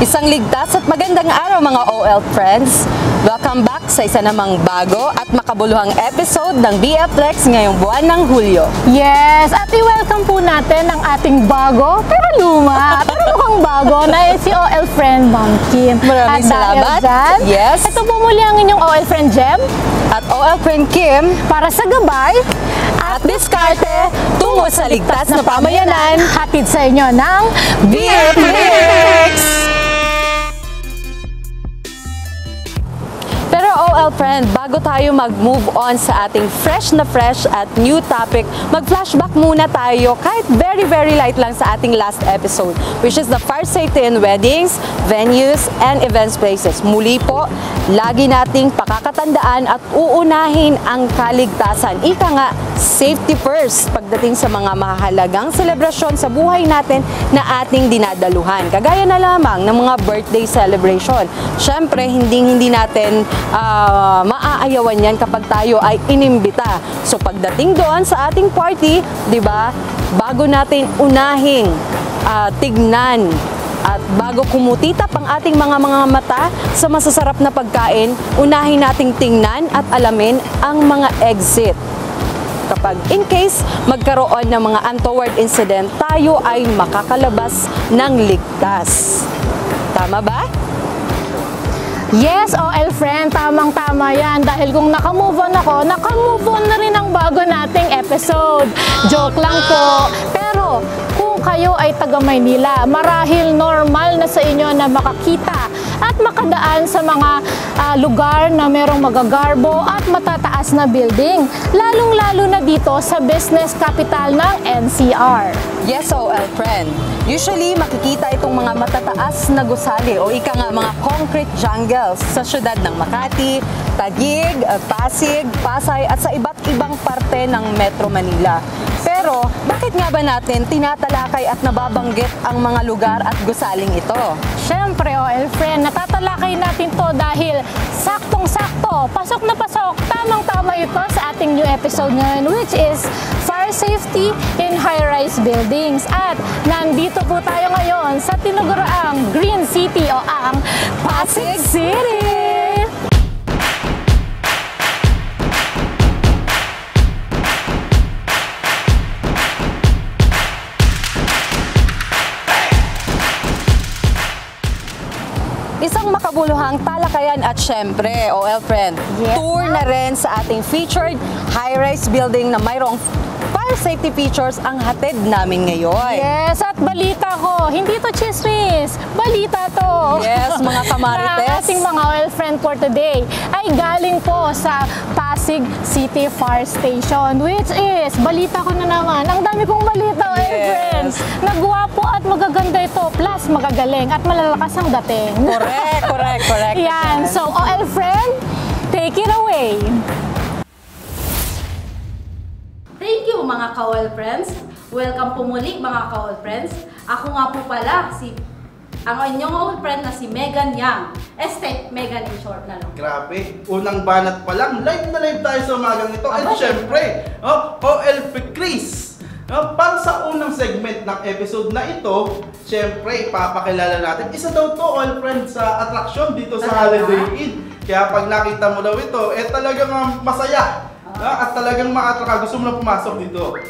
Isang ligtas at magandang araw mga OL friends! Welcome back sa isa namang bago at makabuluhang episode ng BF Flex ngayong buwan ng Hulyo. Yes! At i-welcome po natin ang ating bago, pero luma, pero mukhang bago na si OL friend Ma'am Kim. Maraming salamat! Dyan, Yes! ito po muli ang inyong OL friend Jem At OL friend Kim para sa gabay at diskarte tungo sa ligtas na pamayanan, hatid sa inyo ng BF Flex! Pero OL friend, bago tayo mag-move on sa ating fresh at new topic, mag-flashback muna tayo kahit very light lang sa ating last episode, which is the fire safety in weddings, venues, and events places. Muli po, lagi nating pakakatandaan at uunahin ang kaligtasan. Ika nga, safety first pagdating sa mga mahalagang selebrasyon sa buhay natin na ating dinadaluhan. Kagaya na lamang ng mga birthday celebration. Siyempre, hindi natin maaayawan yan kapag tayo ay inimbita. So pagdating doon sa ating party, 'di ba? Bago natin unahing tignan at bago kumutitap ang ating mga mata sa masasarap na pagkain, unahin nating tingnan at alamin ang mga exit. Kapag in case magkaroon ng mga untoward incident, tayo ay makakalabas ng ligtas. Tama ba? Yes, OL friend, tamang-tama yan. Dahil kung nakamove on ako, nakamove on na rin ang bago nating episode. Joke lang po. Pero kung kayo ay taga Maynila, marahil normal na sa inyo na makakita at makadaan sa mga lugar na merong magagarbo at matataas na building. Lalong-lalo na dito sa business capital ng NCR. Yes, OL friend. Usually, makikita itong mga matataas na gusali o ika nga mga concrete jungles sa syudad ng Makati, Taguig, Pasig, Pasay at sa iba't ibang parte ng Metro Manila. Pero, bakit nga ba natin tinatalakay at nababanggit ang mga lugar at gusaling ito? Siyempre, OL friend, natatalakay natin to dahil saktong-sakto, pasok na pasok, tamang-tama ito sa ating new episode ngayon, which is fire safety in high-rise buildings. At nandito po tayo ngayon sa tinaguraang Green City o ang Pasig City! Isang makabuluhang talakayan at syempre, OL friend, yes, tour na rin sa ating featured high-rise building na mayroong fire safety features ang hatid namin ngayon. Yes, at balita ko, hindi to chismis, balita to. Yes, mga kamarites. Na ating mga OL friend for today ay galing po sa Pasig City Fire Station, which is, balita ko na naman, ang dami kong balita, OL friends. Nagwapo at magaganda ito, plus magagaling at malalakas ang dating. Correct. Yan, so OL friend, take it away. Thank you mga ka-OL friends. Welcome po muli mga ka-OL friends. Ako nga po pala ang inyong OL friend na si Megan Yang. Megan in short na lang. Grabe, unang banat pa lang, live na live tayo sa umagang ito. At syempre, OL Chris. Para sa unang segment ng episode na ito, syempre, ipapakilala natin. Isa daw to, OL friend, sa atraksyon dito sa Holiday Inn. Kaya pag nakita mo daw ito, talagang masaya. At talagang maatraka, gusto mo na pumasok dito.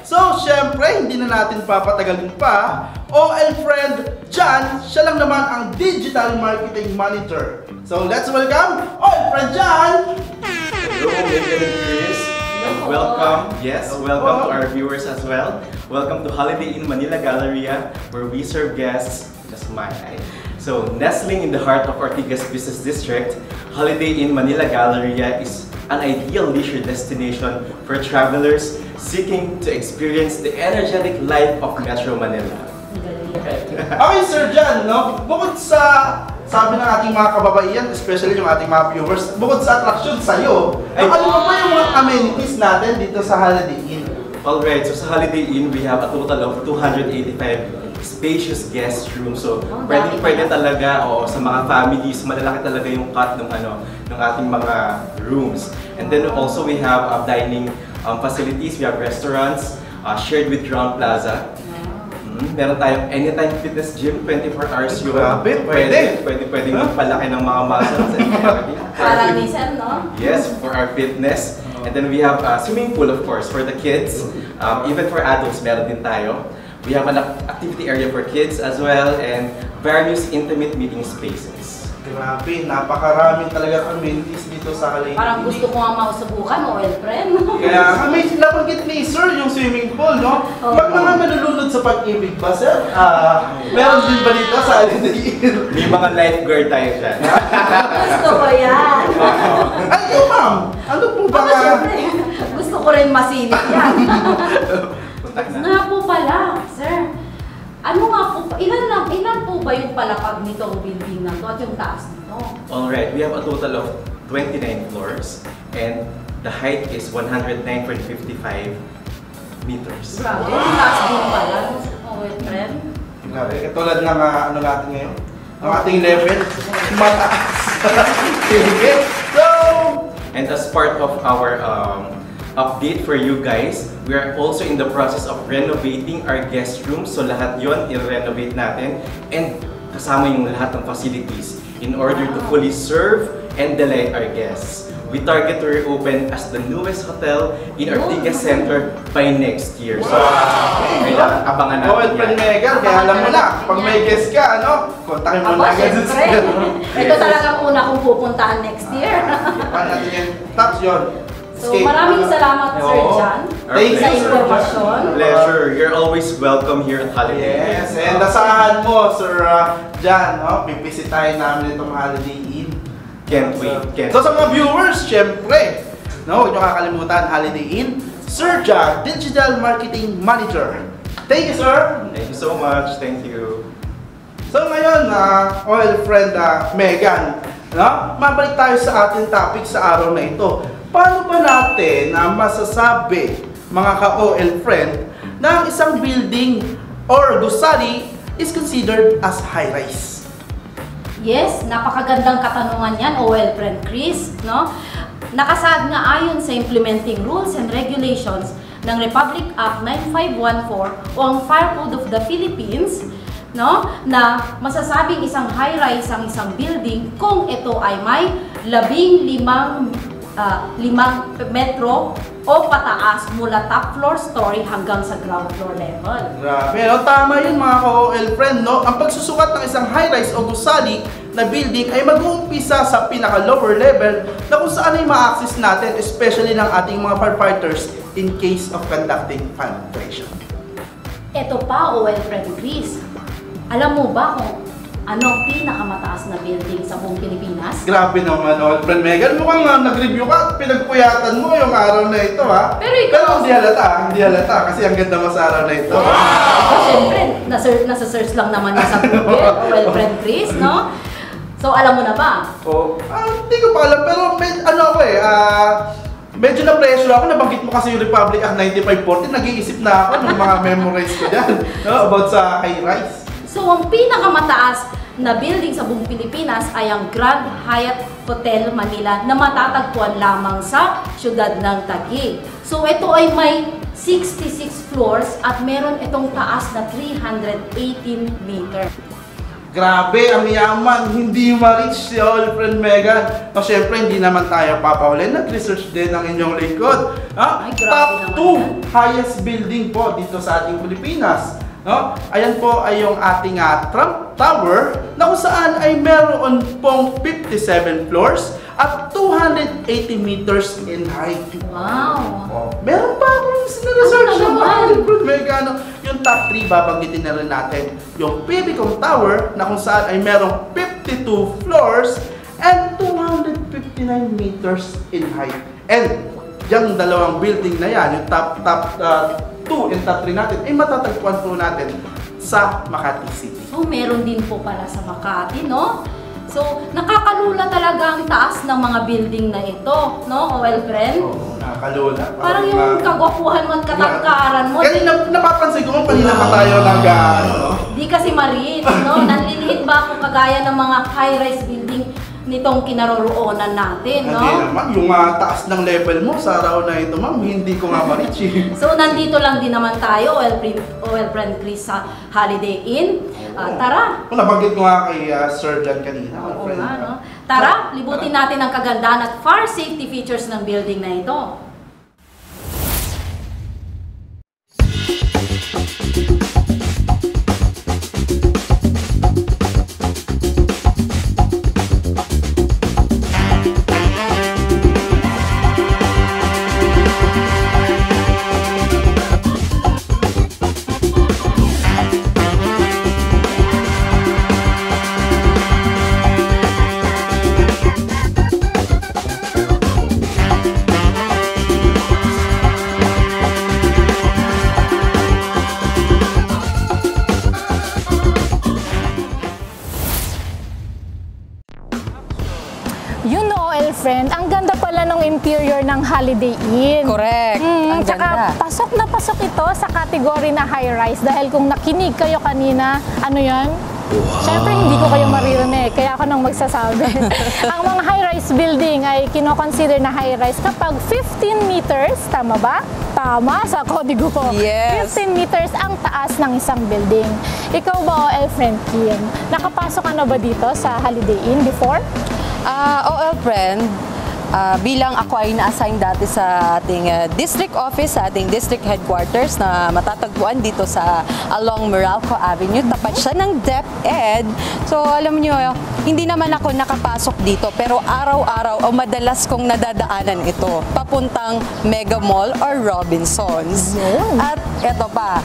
So, syempre, hindi na natin papatagalin pa. OL friend John, siya lang naman ang Digital Marketing Manager. So, let's welcome OL friend John! Hello, Megan and Chris. And welcome, welcome to our viewers as well. Welcome to Holiday Inn Manila Galleria, where we serve guests, just my eye. So, nestling in the heart of Ortigas Business District, Holiday Inn Manila Galleria is an ideal leisure destination for travelers seeking to experience the energetic life of Metro Manila. Okay, Sir John, bukod sa sabi ng ating mga kababaihan, especially yung ating mga viewers, bukod sa attraction sa'yo, ano pa yung mga amenities natin dito sa Holiday Inn? Alright, so sa Holiday Inn, we have a total of 285 spacious guest rooms. So, pwede talaga sa mga families, malalaki talaga yung cut ng ating mga rooms. And then also we have dining facilities, we have restaurants shared with Crown Plaza. Meron tayong Anytime Fitness Gym, 24 hours yun. Grabe, pwede. Pwede magpalaki ng mga muscles and everything. Parang minsan, no? Yes, for our fitness. And then we have a swimming pool, of course, for the kids. Even for adults, meron din tayo. We have an activity area for kids as well, and various intimate meeting spaces. Grabe, napakaraming talaga amenities dito sa Halay. Parang gusto ko nga mausubukan, oil friend. Kaya may nabanggit ni Sir yung swimming pool, no? Oo. Pag mga nalulunod sa pag-ibig ba, Sir? Meron din ba dito sa Holiday Inn? May mga lifeguard tayo dyan. Gusto ko yan. Ay, ikaw ma'am! Ano po ba? Ako syempre, gusto ko rin masilip yan. Puntak na. Nga po pala, sir. Ano nga po, ilan po ba yung palapag nitong building na to at yung taas nito? Alright, we have a total of 29 floors, and the height is 109.55 meters. Grabe, yung taas din pala, oil friend. Grabe, katulad ng ano natin ngayon. Ang ating level, mataas. Sige. So, And as part of our update for you guys, we are also in the process of renovating our guest rooms. So lahat yon i-renovate natin, and kasama yung lahat ng facilities in order to fully serve and delight our guests. We target to reopen as the newest hotel in Ortigas Center by next year. So, kailangan abangan natin Oil Friend Megan, kaya alam mo na, pag may guest ka, ano, kontakin mo Aba, na agad syempre. Ito talagang una kong pupuntahan next year. Paano natin yan? Tapos yun. So maraming salamat, Sir Oo. John, Thank sa you, Sir impormasyon. Pleasure. You're always welcome here at Holiday. Yes, and asahan mo, Sir John, no? Pipicitahin namin itong Holiday Inn. Can't wait. Can't So sa mga viewers, syempre, no, huwag nyo kakalimutan, Holiday Inn, Sir John, Digital Marketing Manager. Thank you, sir. Thank you so much. Thank you. So ngayon, oil friend Megan, no? Mabalik tayo sa ating topic sa araw na ito. Paano ba natin masasabi, mga ka-OL friend, na ang isang building or gusali is considered as high-rise? Yes, napakagandang katanungan yan, OL friend Chris, no? Nakasaad nga ayon sa Implementing Rules and Regulations ng Republic Act 9514 o ang Fire Code of the Philippines, no, na masasabing isang high-rise ang isang building kung ito ay may 15 metro o pataas mula top floor story hanggang sa ground floor level. Grabe, no? Tama yun mga ka-OL friend, no? Ang pagsusukat ng isang high-rise o gusali na building ay mag-uumpisa sa pinaka-lower level na kung saan ay ma-access natin, especially ng ating mga firefighters in case of conducting fire operation. Ito pa, OL friend Chris, alam mo ba kung ano ang pinakamataas na building sa buong Pilipinas? Grabe naman, OL friend Megan. Mukhang nag-review ka at pinagpuyatan mo yung araw na ito, ha? Pero ikaw- hindi halata kasi ang ganda mo sa araw na ito. Siyempre, nasa-search lang naman niya sa Google, OL friend Chris, no? So, alam mo na ba? Hindi ko pa alam, pero medyo na-pressure ako. Nabanggit mo kasi yung Republic Act 9514. Nag-iisip na ako ng mga memorize ko dyan, no? About sa high-rise. So, ang pinakamataas na building sa buong Pilipinas ay ang Grand Hyatt Hotel Manila na matatagpuan lamang sa siyudad ng Taguig. So, ito ay may 66 floors at meron itong taas na 318 meter. Grabe, ang yaman, hindi ma-reach si old friend Megan. No, syempre, hindi naman tayo papahuli. Nag-research din ang inyong likod. Ay, Top grabe naman 2 yan. highest building po dito sa ating Pilipinas. No? Ayan po ay yung ating Trump Tower na kung saan ay meron pong 57 floors at 280 meters in height. Wow! Meron pa akong sinaresearch Ano yung naman? Alfred Megano. Yung top 3, babanggitin na rin natin. Yung Pibicom Tower na kung saan ay merong 52 floors and 259 meters in height. And yung dalawang building na yan, yung top 2 and top 3 natin, ay matatagpuan po natin sa Makati City. So, meron din po pala sa Makati, no? So, nakakalula talaga ang taas ng mga building na ito, no, OL friend? Oo, nakakalula. Parang yung kagwapuhan mo at katangkaran mo. Kasi napapansin ko, kanina pa tayo Di kasi ma-reach, no? Nanliliit ba ako kagaya ng mga high-rise building nitong kinaroroonan natin, no? Hindi naman, yung taas ng level mo sa araw na ito, ma'am, hindi ko nga ma-reach eh. So, nandito lang din naman tayo, OL Friend Chris sa Holiday Inn. Tara! Nabanggit ko nga kay Sir Jan kanina. Oo nga, no? Tara, libutin natin ang kagandahan at fire safety features ng building na ito. You know, friend, ang ganda pala ng interior ng Holiday Inn. Correct. Ang Tsaka ganda. pasok na pasok ito sa category na high-rise dahil kung nakinig kayo kanina, ano yan? Siyempre, hindi ko kayo maririnig, kaya ako nang magsasabi. Ang mga high-rise building ay kino-consider na high-rise kapag 15 meters, tama ba? Tama, sa kodigo ko. Yes. 15 meters ang taas ng isang building. Ikaw ba, OL Friend Kim? Nakapasok ka na ba dito sa Holiday Inn before? OL Friend, bilang ako ay na-assign dati sa ating district office, sa ating district headquarters na matatagpuan dito sa along Meralco Avenue. Tapat siya ng DepEd. So alam nyo, hindi naman ako nakapasok dito pero araw-araw o madalas kong nadadaanan ito papuntang Mega Mall or Robinsons. At eto pa,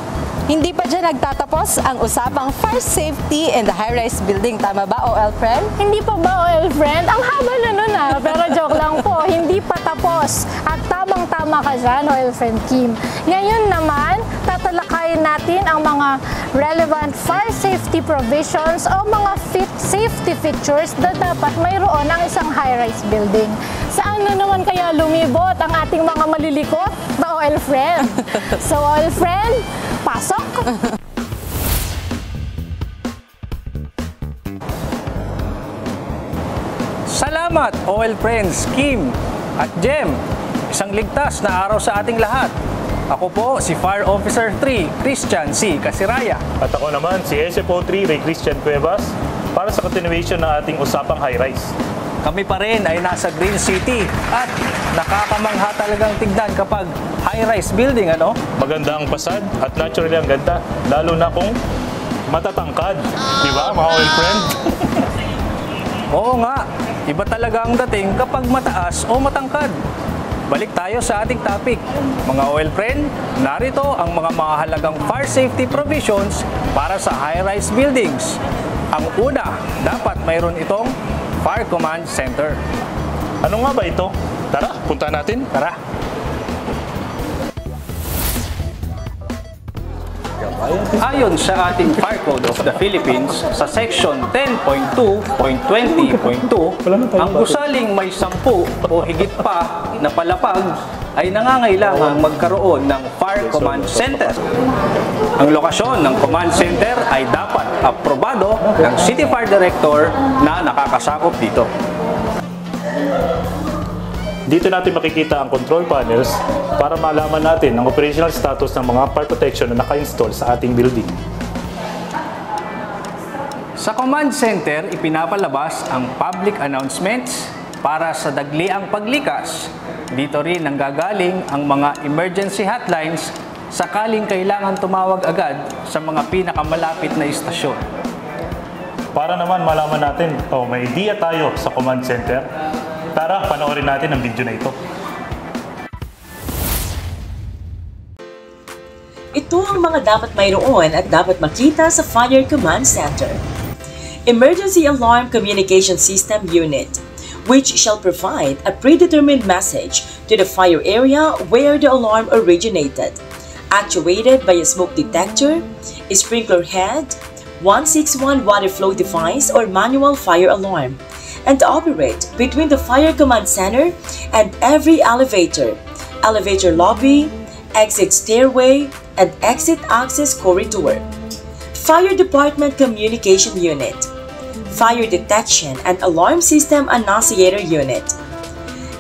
hindi pa dyan nagtatapos ang usapang fire safety in the high-rise building. Tama ba, OL Friend? Hindi pa ba, OL Friend? Ang haba na nun pero joke lang po, hindi pa tapos. At tamang-tama ka dyan, OL Friend Kim. Ngayon naman, tatalakayin natin ang mga relevant fire safety provisions o mga safety features na dapat mayroon ang isang high-rise building. Saan na naman kaya lumibot ang ating mga malilikot na OL Friend? So, OL Friend, pasok! Salamat, OL Friends, Kim at Jem. Isang ligtas na araw sa ating lahat. Ako po si Fire Officer 3, Christian C. Casiraya. At ako naman si SFO3, Ray Christian Cuevas, para sa continuation ng ating usapang high-rise. Kami pa rin ay nasa Green City at nakakamangha talagang tignan kapag high-rise building, ano? Maganda ang fasad at naturally ang ganda, lalo na kung matatangkad. Di ba, mga oil friend? Oo nga, iba talaga ang dating kapag mataas o matangkad. Balik tayo sa ating topic. Mga oil friend, narito ang mga mahalagang fire safety provisions para sa high-rise buildings. Ang una, dapat mayroon itong Fire Command Center. Ano nga ba ito? Tara, punta natin. Tara! Ayon sa ating Fire Code of the Philippines, sa Section 10.2.20.2, ang gusaling may 10 o higit pa na palapag ay nangangailangang magkaroon ng Fire Command Center. Ang lokasyon ng Command Center ay dapat aprobado ng City Fire Director na nakakasakop dito. Dito natin makikita ang control panels para malaman natin ang operational status ng mga fire protection na naka-install sa ating building. Sa Command Center, ipinapalabas ang public announcements para sa dagliang paglikas. Dito rin nanggagaling ang mga emergency hotlines sakaling kailangan tumawag agad sa mga pinakamalapit na istasyon. Para naman malaman natin, may idea tayo sa Command Center, tara, panoorin natin ang video na ito. Ito ang mga dapat mayroon at dapat makita sa Fire Command Center. Emergency Alarm Communication System Unit, which shall provide a predetermined message to the fire area where the alarm originated, actuated by a smoke detector, a sprinkler head, 161 water flow device or manual fire alarm, and operate between the Fire Command Center and every elevator, elevator lobby, exit stairway, and exit access corridor. Fire Department Communication Unit. Fire Detection and Alarm System Annunciator Unit,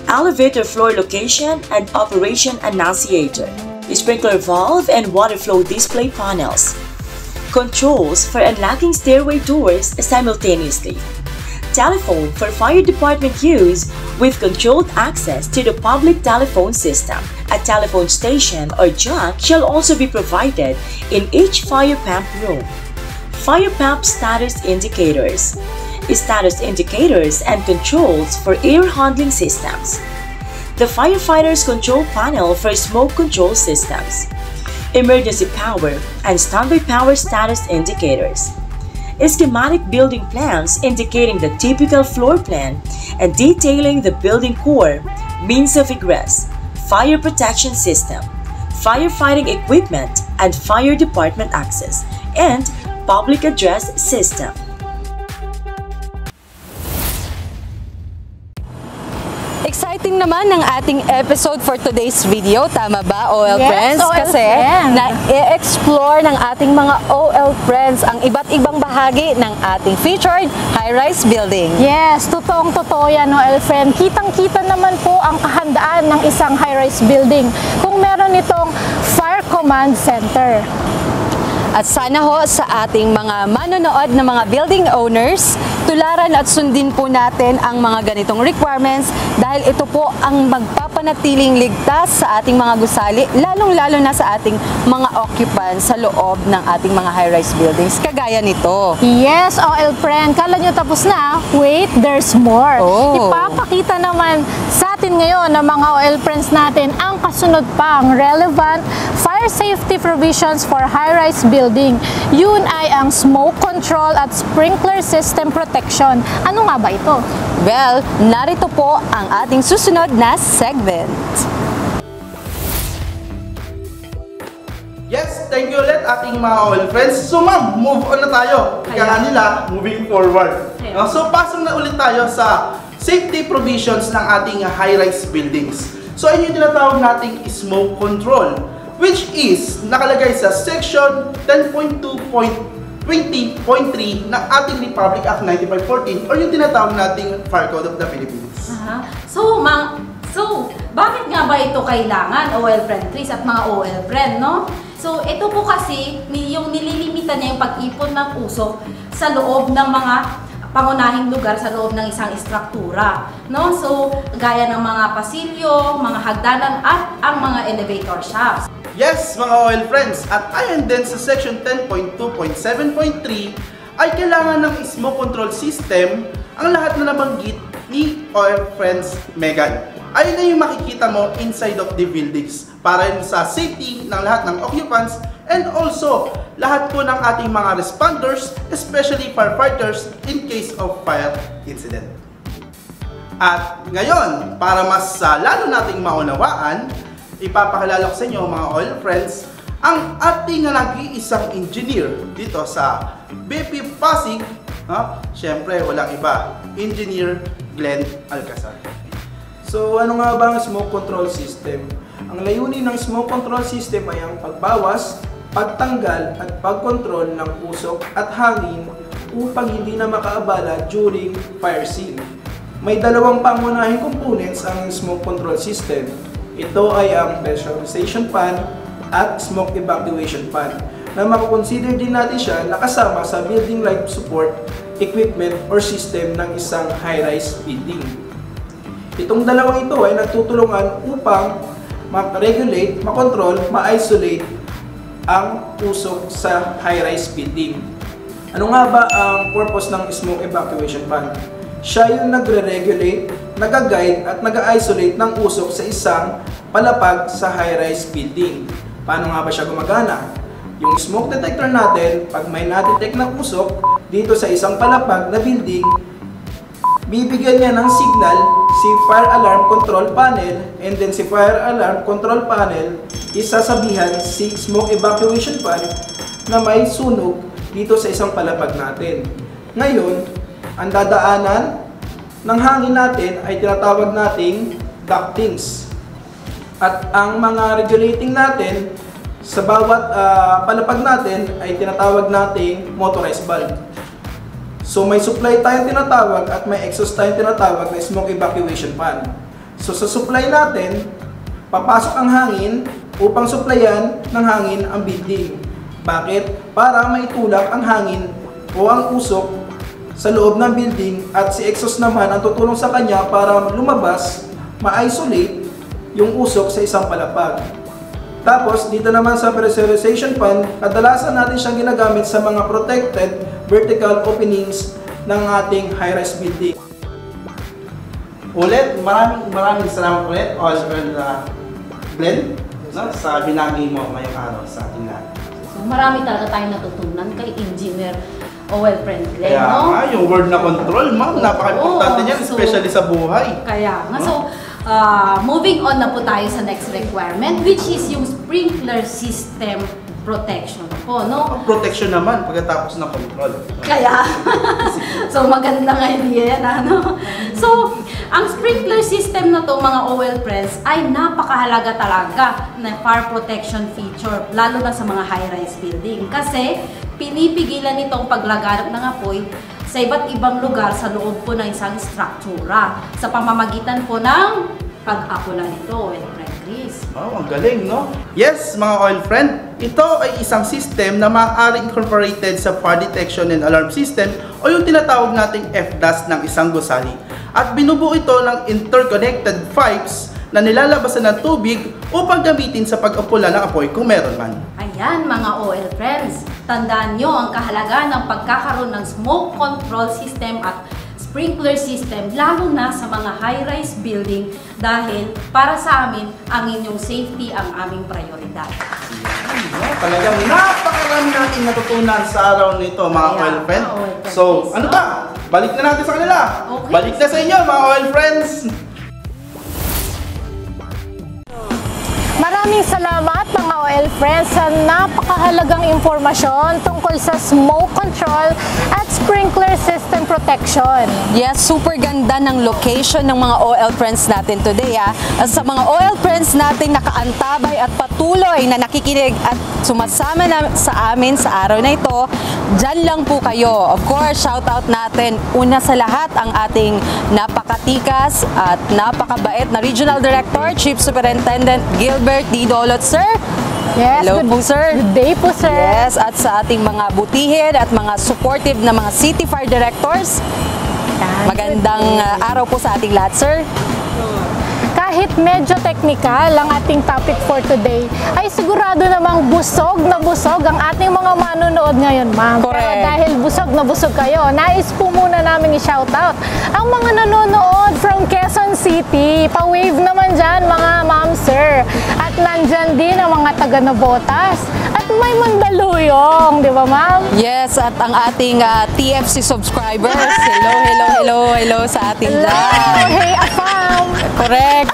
Elevator Floor Location and Operation Annunciator, Sprinkler Valve and Water Flow Display Panels, Controls for unlocking stairway doors simultaneously, Telephone for fire department use with controlled access to the public telephone system. A telephone station or jack shall also be provided in each fire pump room. Fire pump status indicators, status indicators and controls for air handling systems. The firefighter's control panel for smoke control systems. Emergency power and standby power status indicators. Schematic building plans indicating the typical floor plan and detailing the building core, means of egress, fire protection system, firefighting equipment and fire department access, and public address system. Exciting naman ang ating episode for today's video. Tama ba, OL Yes, Friends? OL Kasi Friends. na-explore ng ating mga OL Friends ang iba't ibang bahagi ng ating featured high-rise building. Yes, totoong-totoo yan, Noel friend. Kitang-kita naman po ang kahandaan ng isang high-rise building kung meron itong Fire Command Center. At sana ho sa ating mga manonood na mga building owners, tularan at sundin po natin ang mga ganitong requirements dahil ito po ang magpapanatiling ligtas sa ating mga gusali, lalong-lalo na sa ating mga occupants sa loob ng ating mga high-rise buildings, kagaya nito. Yes, OL friend. Kala nyo tapos na? Wait, there's more. Oh. Ipapakita naman sa atin ngayon ng mga OL friends natin ang kasunod pang relevant fire safety provisions for high-rise building. Yun ay ang smoke control at sprinkler system protection. Ano nga ba ito? Well, narito po ang ating susunod na segment. Yes, thank you ulit ating mga OL friends. So ma'am, move on na tayo. Kaya nga nila, moving forward. So pasok na ulit tayo sa safety provisions ng ating high-rise buildings. So ayun yung tinatawag nating smoke control, which is nakalagay sa section 10.2.20.3 ng ating Republic Act 9514 or yung tinatawag nating Fire Code of the Philippines. So, bakit nga ba ito kailangan, OL friend Chris at mga OL friend, no? So, ito po kasi yung nililimitan niya yung pag-ipon ng usok sa loob ng mga pangunahing lugar sa loob ng isang istruktura, no? So, gaya ng mga pasilyo, mga hagdanan at ang mga elevator shafts. Yes, mga OL friends, at ayon din sa section 10.2.7.3 ay kailangan ng smoke control system ang lahat na nabanggit ni OL friends Megan. Ayun na yung makikita mo inside of the buildings para sa safety ng lahat ng occupants and also lahat po ng ating mga responders, especially firefighters in case of fire incident. At ngayon, para mas lalo nating maunawaan, ipapakilala ko sa inyo mga OL friends ang ating nag-iisang engineer dito sa BP Pasig. Siyempre, walang iba, Engineer Glenn Alcazar. So ano nga ba ang smoke control system? Ang layunin ng smoke control system ay ang pagbawas, pagtanggal at pagkontrol ng usok at hangin upang hindi na makaabala during fire scene. May dalawang pangunahing components ang smoke control system. Ito ay ang pressurization fan at smoke evacuation fan na makukonsider din natin siya nakasama sa building life support equipment or system ng isang high-rise building. Itong dalawang ito ay nagtutulungan upang ma-regulate, ma-control, ma-isolate ang usok sa high-rise building. Ano nga ba ang purpose ng smoke evacuation fan? Siya yung nagre-regulate, nag-guide at nag-isolate ng usok sa isang palapag sa high-rise building. Paano nga ba siya gumagana? Yung smoke detector natin, pag may na-detect na usok dito sa isang palapag na building, bibigyan niya ng signal si fire alarm control panel, and then si fire alarm control panel isasabihan si smoke evacuation fan na may sunog dito sa isang palapag natin. Ngayon, ang dadaanan ng hangin natin ay tinatawag nating ductings. At ang mga regulating natin sa bawat palapag natin ay tinatawag nating motorized valve. So may supply tayong tinatawag at may exhaust tayong tinatawag na smoke evacuation fan. So sa supply natin, papasok ang hangin upang supplyan ng hangin ang building. Bakit? Para maitulak ang hangin o ang usok sa loob ng building at si exhaust naman ang tutulong sa kanya para lumabas, ma-isolate yung usok sa isang palapag. Tapos, dito naman sa pressurization fan, kadalasan natin siyang ginagamit sa mga protected vertical openings ng ating high-rise building. Ulit, maraming salamat ulit, Oscar Glenn, no, sa binagi mo ngayong araw sa ating lahat. So, marami talaga tayong natutunan kay Engineer Owel Friend Glenn, Kaya no? nga, yung word na control, ma'am, napaka-importante niyan, So, especially sa buhay. Kaya nga. So, moving on na po tayo sa next requirement, which is yung sprinkler system protection po, no? Ang protection naman pagkatapos ng control. Kaya, so magandang idea yan, ano? So, ang sprinkler system na to, mga OL friends, ay napakahalaga talaga na fire protection feature, lalo na sa mga high-rise building. Kasi, pinipigilan itong paglaganap ng apoy sa iba't ibang lugar sa loob po ng isang struktura sa pamamagitan po ng pag-akula nito, oil friend Chris. Oh, ang galing, no? Yes, mga oil friend, ito ay isang system na maaaring incorporated sa fire detection and alarm system o yung tinatawag nating FDAS ng isang gusali. At binubuo ito ng interconnected pipes na nilalabasan ng tubig upang gamitin sa pag-apula ng apoy kung meron man. Ayan, mga OL friends, tandaan nyo ang kahalagaan ng pagkakaroon ng smoke control system at sprinkler system, lalo na sa mga high-rise building dahil para sa amin, ang inyong safety ang aming prioridad. Talagang napakarami natin natutunan sa araw nito, mga oil friends. So, ano ba? Balik na natin sa kanila. Okay. Balik na sa inyo, mga oil friends. Maraming salamat mga OL friends sa napakahalagang impormasyon tungkol sa smoke control at sprinkler system protection. Yes, super ganda ng location ng mga OL friends natin today. At sa mga OL friends natin nakaantabay at patuloy na nakikinig at sumasama sa amin sa araw na ito, dyan lang po kayo. Of course, shout out natin una sa lahat ang ating napakatikas at napakabait na Regional Director, Chief Superintendent Gilbert D. Dolot, sir. Yes, Hello po, sir. Good day po, sir. Yes, at sa ating mga butihin at mga supportive na mga city fire directors. Magandang araw po sa ating lahat, sir. Kahit medyo technical ang ating topic for today, ay sigurado namang busog na busog ang ating mga manonood ngayon, ma'am. Correct. Pero dahil busog na busog kayo, nais po muna namin i-shoutout ang mga nanonood from Quezon City. Pa-wave naman dyan, mga ma'am, sir. At nandyan din ang mga taga Navotas. At may Mandaluyong, di ba, ma'am? Yes, at ang ating TFC subscribers. Hello sa ating Hello! dyan. Hey, Afam! Correct.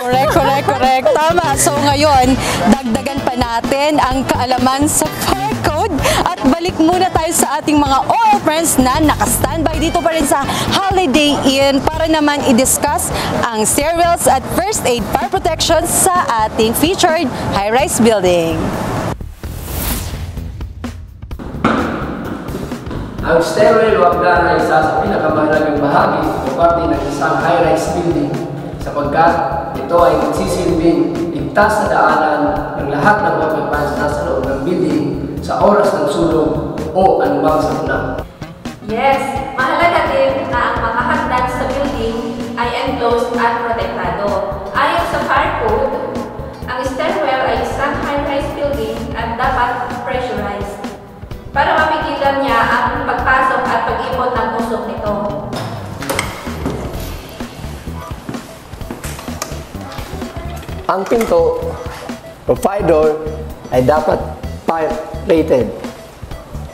Tama. So ngayon, dagdagan pa natin ang kaalaman sa fire code at balik muna tayo sa ating mga OL friends na naka-standby dito pa rin sa Holiday Inn para naman i-discuss ang stairwells at first aid fire protection sa ating featured high-rise building. Ang stairwell o hagdan ay isa sa pinakamahalagang bahagi o parte ng isang high-rise building sapagkat ito ay magsisilbing ligtas na daanan ng lahat ng occupants na sa loob ng building sa oras ng sulog o anumang sakuna. Yes, mahalaga din na ang mga hagdan sa building ay enclosed at protektado. Ayon sa fire code, ang stairwell ay isang high-rise building at dapat pressurized para mapigilan niya ang pagpasok at pag-ipon ng usok nito. Ang pinto o fire door ay dapat fire rated.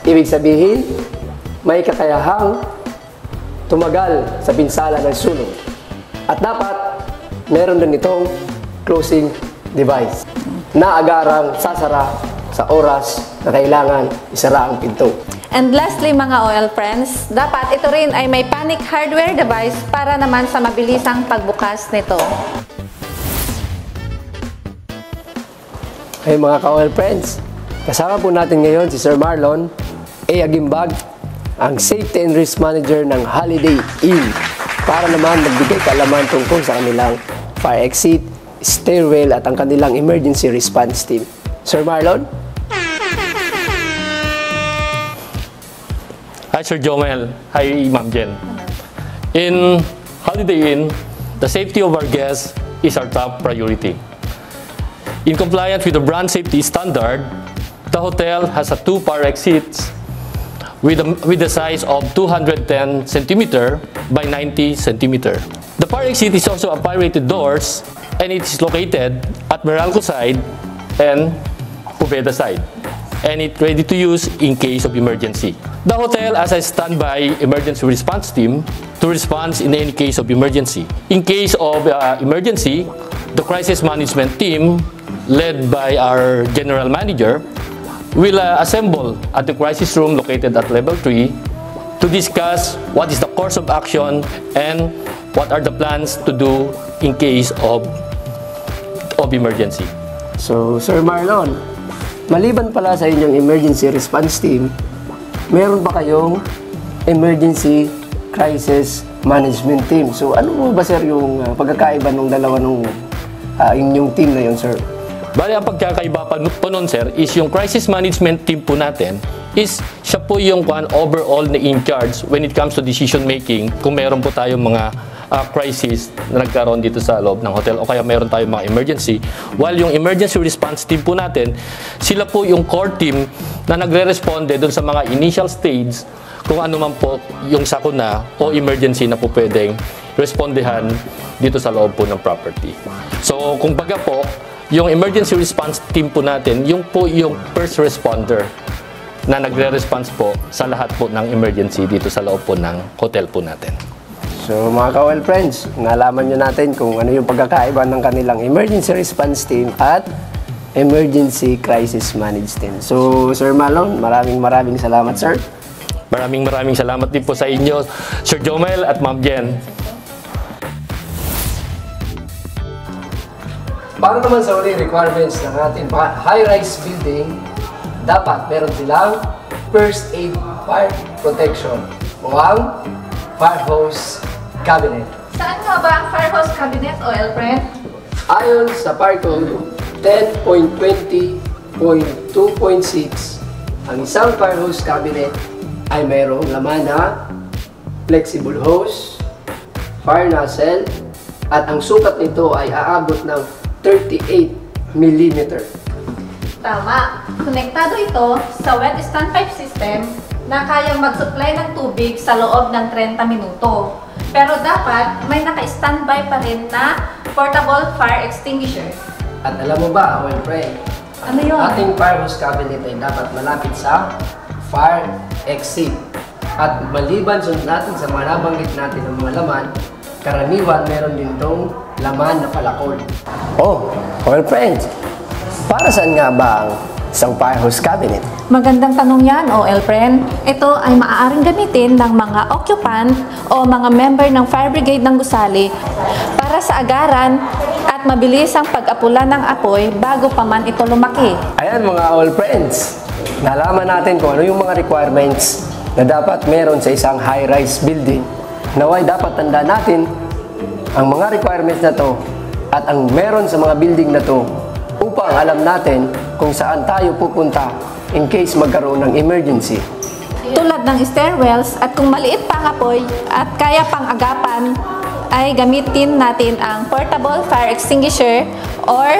Ibig sabihin, may kakayahang tumagal sa pinsala ng sunog. At dapat meron din itong closing device na agarang sasara sa oras na kailangan isara ang pinto. And lastly mga OL friends, dapat ito rin ay may panic hardware device para naman sa mabilisang pagbukas nito. Hey mga ka-OL friends, kasama po natin ngayon si Sir Marlon A. Agimbag, ang Safety and Risk Manager ng Holiday Inn para naman magbigay kaalaman tungkol sa kanilang fire exit, stairwell at ang kanilang emergency response team. Sir Marlon? Hi Sir Jomel. Hi Ma'am Jen. In Holiday Inn, the safety of our guests is our top priority. In compliance with the brand safety standard, the hotel has 2 fire exits with the size of 210 cm by 90 cm. The fire exit is also a fire-rated doors and it is located at Meralco side and Ubeda side, and it's ready to use in case of emergency. The hotel has a standby emergency response team to respond in any case of emergency. In case of emergency, the crisis management team, led by our general manager, will assemble at the crisis room located at level 3 to discuss what is the course of action and what are the plans to do in case of emergency. So, Sir Marlon, maliban pala sa inyong emergency response team, meron ba kayong emergency crisis management team? So, ano mo ba, sir, yung pagkakaiba ng dalawa ng inyong team na yun, sir? Bali, ang pagkakaiba po nun, sir, is yung crisis management team po natin is siya po yung overall na in charge when it comes to decision making kung meron po tayong mga crisis na nagkaroon dito sa loob ng hotel o kaya meron tayong mga emergency. While yung emergency response team po natin, sila po yung core team na nagre-responde doon sa mga initial stage kung ano man po yung sakuna o emergency na po pwedeng respondehan dito sa loob po ng property. So, kung baga po, yung emergency response team po natin, yung po yung first responder na nagre-response po sa lahat po ng emergency dito sa loob po ng hotel po natin. So mga ka-well friends, nalaman nyo natin kung ano yung pagkakaiba ng kanilang emergency response team at emergency crisis management team. So Sir Marlon, maraming salamat, sir. Maraming salamat din po sa inyo, Sir Jomel at Ma'am Jen. Para naman sa uling requirements ng ating high-rise building, dapat meron silang first aid fire protection o ang fire hose cabinet. Saan nga ba ang fire hose cabinet, OL friend? Ayon sa Fire Code 10.20.2.6, ang isang fire hose cabinet ay mayroong laman na flexible hose, fire nozzle, at ang sukat nito ay aabot ng 38 mm. Tama. Konektado ito sa wet standpipe system na kayang mag-supply ng tubig sa loob ng 30 minuto. Pero dapat may naka-standby pa rin na portable fire extinguisher. At alam mo ba, well friend, ano yun? Ating fire hose cabinet ay dapat malapit sa fire exit. At maliban natin sa mga nabanggit natin ng mga laman, karaniwan meron din itong laman na palakol. Oh, well friends, para saan nga ba ang isang fire hose cabinet? Magandang tanong yan, OL friend. Ito ay maaaring gamitin ng mga occupant o mga member ng fire brigade ng gusali para sa agaran at mabilis ang pag-apula ng apoy bago pa man ito lumaki. Ayan mga all friends, nalaman natin kung ano yung mga requirements na dapat meron sa isang high-rise building. Naway dapat tanda natin ang mga requirements na to at ang meron sa mga building na to upang alam natin kung saan tayo pupunta in case magkaroon ng emergency. Tulad ng stairwells at kung maliit pa ang apoy at kaya pang agapan, ay gamitin natin ang portable fire extinguisher or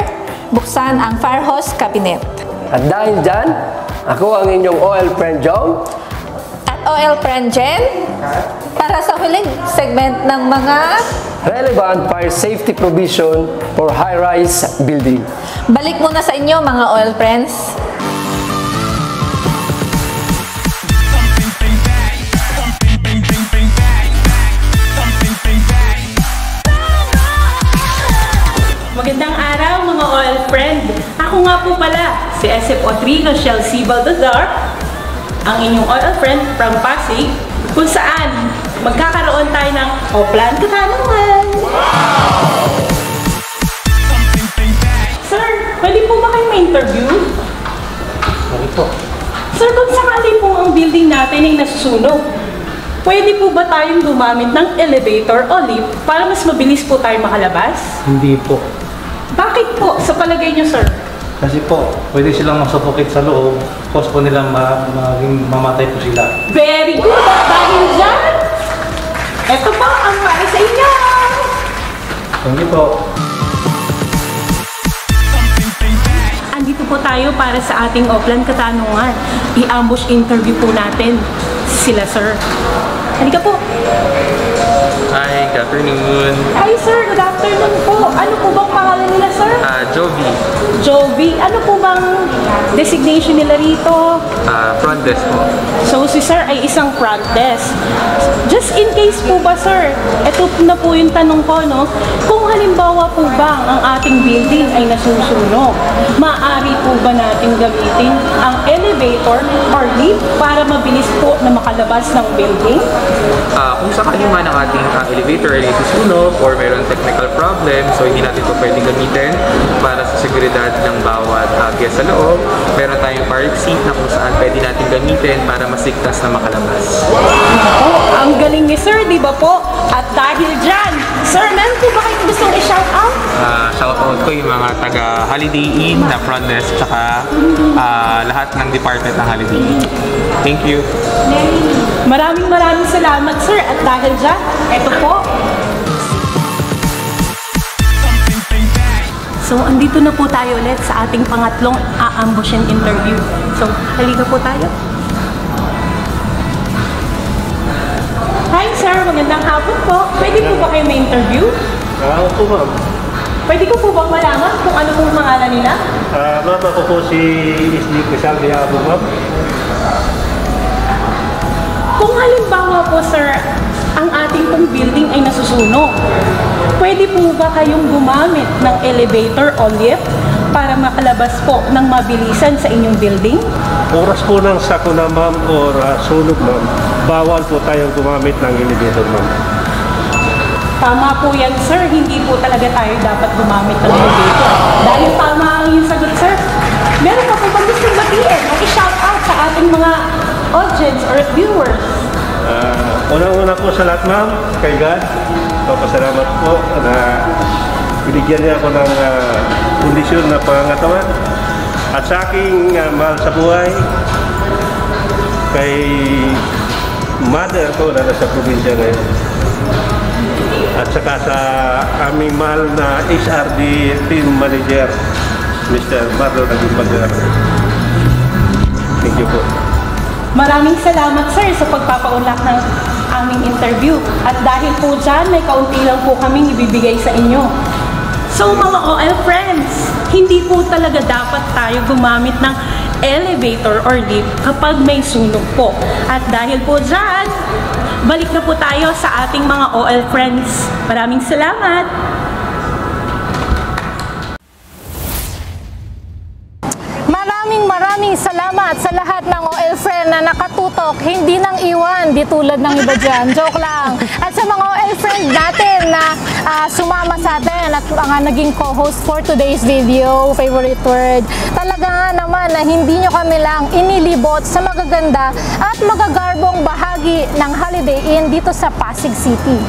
buksan ang fire hose cabinet. At dahil dyan, ako ang inyong OL friend Jom at OL friend Jen para sa huling segment ng mga relevant fire safety provision for high-rise building. Balik muna sa inyo mga OL friends. Magandang araw mga OL friend! Ako nga po pala, si SFO3 Rochelle C. Baldazar, ang inyong OL friend from Pasig, kung saan magkakaroon tayo ng Oplan Katanungan! Sir, pwede po ba kayo ma-interview? Pwede po. Sir, kung sakali po ang building natin ay nasusunog, pwede po ba tayong gumamit ng elevator o lift para mas mabilis po tayo makalabas? Hindi po. Bakit po, sa palagay niyo, sir? Kasi po, pwede silang masuffocate sa loob, cause po nilang maging mamatay po sila. Very good! At dahil dyan, ito po ang para sa inyo! Thank you po. Andito po tayo para sa ating offline katanungan. I-ambush interview po natin sila, sir. Halika po. Hi, good afternoon. Hi, sir. Good afternoon po. Ano po bang pangalan nila, sir? Jovi. Jovi. Ano po bang designation nila rito? Front desk po. So, si sir ay isang front desk. Just in case po ba, sir, ito na po yung tanong ko, no? Kung halimbawa po ba ang ating building ay nasusunog, maaari po ba natin gamitin ang elevator or lift para mabilis po na makalabas ng building? Kung sakali man ang ating elevator ay susunog or mayroon technical problem, so hindi natin ito pwedeng gamitin para sa seguridad ng bawat guest sa loob. Meron tayong fire exit na kung saan pwede natin gamitin para mas ligtas na makalabas. Ang galing ni sir, di ba po? At dahil dyan, sir, meron po ba kayong gustong i-shout out? Shout out ko yung mga taga Holiday Inn na front desk tsaka lahat ng department ng Holiday Inn. Thank you. Maraming salamat, sir. At dahil dyan, eto po. So, andito na po tayo ulit sa ating pangatlong a-ambushin interview. So, halika po tayo. Hi, sir. Magandang hapon po. Pwede po ba kayo may interview? Po, ma'am. Pwede ko po bang malaman kung ano pong pangalan nila? Ma'am, ako po si Isli Quezal de Abo, ma'am. Kung halimbawa po, sir, ang ating pong building ay nasusunog, pwede po ba kayong gumamit ng elevator o lift para makalabas po ng mabilisan sa inyong building? Oras po ng sakuna, ma'am, or sunog, ma'am, bawal po tayong gumamit ng elevator, ma'am. Tama po yan, sir. Hindi po talaga tayo dapat gumamit ng elevator. Dahil tama ang yung sagot, sir. Meron pa po bang gustong batiin o i-shout out sa ating mga audience or viewers? Unang-una po sa lahat, ma'am, kay God. Papasalamat po na binigyan niya ako ng kondisyon na pangangatawan. At sa aking mahal sa buhay, kay mother ko na nasa probinsya ngayon. At saka sa aming mahal na HRD team manager, Mr. Marlon Aguilar. Thank you po. Maraming salamat, sir, sa pagpapaunlak ng aming interview. At dahil po dyan, may kaunti lang po kaming ibibigay sa inyo. So, mga OL friends, hindi po talaga dapat tayo gumamit ng elevator or lift kapag may sunog po. At dahil po dyan, balik na po tayo sa ating mga OL friends. Maraming salamat! Maraming salamat sa lahat ng OL friend na nakatutok, hindi nang iwan, di tulad ng iba dyan. Joke lang. At sa mga OL friend natin na sumama sa atin at naging co-host for today's video, favorite word, talaga nga naman na hindi nyo kami lang inilibot sa magaganda at magagarbong bahagi ng Holiday Inn dito sa Pasig City.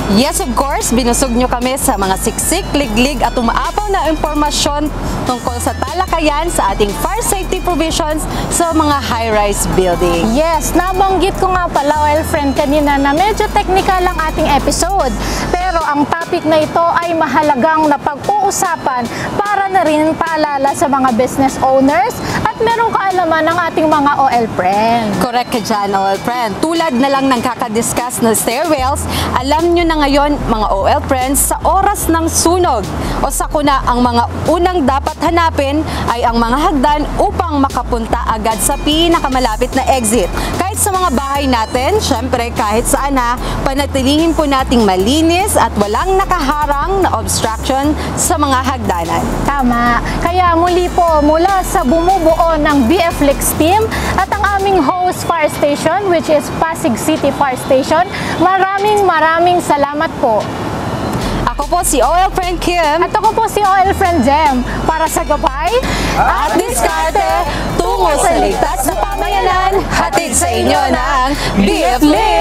Yes, of course, binusog nyo kami sa mga siksik, liglig at umaapaw na impormasyon tungkol sa talakayan sa ating fire safety provisions sa mga high-rise building. Yes, nabanggit ko nga pala, OL friend, kanina na medyo technical ang ating episode. Pero ang topic na ito ay mahalagang napag-uusapan para na rin paalala sa mga business owners at merong kaalaman ng ating mga OL friend. Correct ka dyan, OL friend. Tulad na lang ng kakadiscuss na stairwells, alam nyo na ngayon, mga OL friends, sa oras ng sunog o sakuna, ang mga unang dapat hanapin ay ang mga hagdan upang makapunta agad sa pinakamalapit na exit. Kahit sa mga bahay natin, syempre kahit saan panatilihin po nating malinis at walang nakaharang na obstruction sa mga hagdanan. Tama. Kaya muli po, mula sa bumubuo ng BFLEX team at ang aming host fire station, which is Pasig City Fire Station, maraming salamat po. Ako po si OL friend Kim. At ako po si OL friend Jem. Para sa gabay at diskarte, tungo sa ligtas na pamayanan, hatid sa inyo ng BF Link!